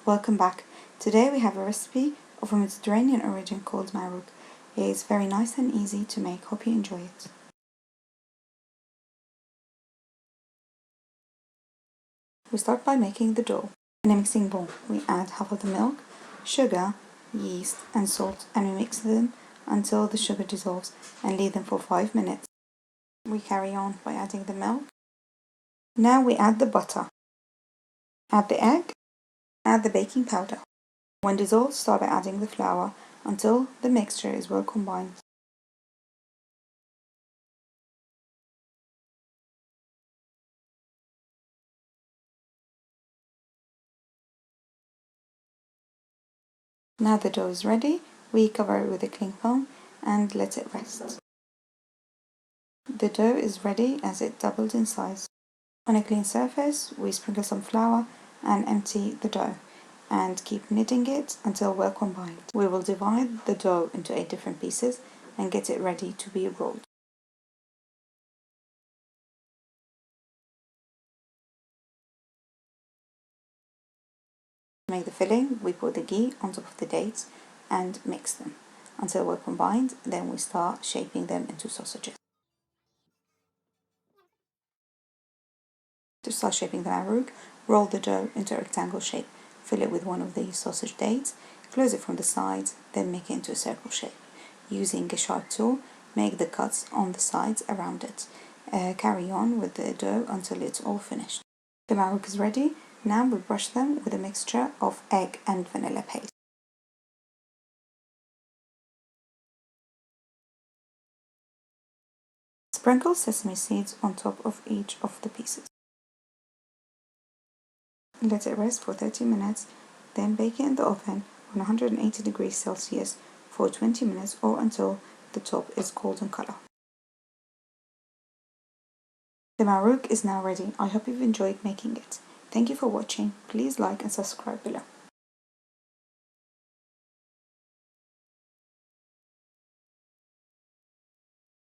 Welcome back. Today we have a recipe of a Mediterranean origin called Maarouk. It is very nice and easy to make. Hope you enjoy it. We start by making the dough. In a mixing bowl, we add half of the milk, sugar, yeast and salt, and we mix them until the sugar dissolves and leave them for 5 minutes. We carry on by adding the milk. Now we add the butter. Add the egg. Add the baking powder. When dissolved, start by adding the flour until the mixture is well combined. Now the dough is ready, we cover it with a cling film and let it rest. The dough is ready as it doubled in size. On a clean surface, we sprinkle some flour and empty the dough and keep kneading it until well combined. We will divide the dough into 8 different pieces and get it ready to be rolled. To make the filling, we put the ghee on top of the dates and mix them until well combined. Then we start shaping them into sausages. To start shaping the Maarouk, roll the dough into a rectangle shape. Fill it with one of the sausage dates, close it from the sides, then make it into a circle shape. Using a sharp tool, make the cuts on the sides around it. Carry on with the dough until it's all finished. The Maarouk is ready. Now we brush them with a mixture of egg and vanilla paste. Sprinkle sesame seeds on top of each of the pieces. Let it rest for 30 minutes, then bake it in the oven on 180 degrees Celsius for 20 minutes or until the top is golden color. The Maarouk is now ready. I hope you've enjoyed making it. Thank you for watching. Please like and subscribe below.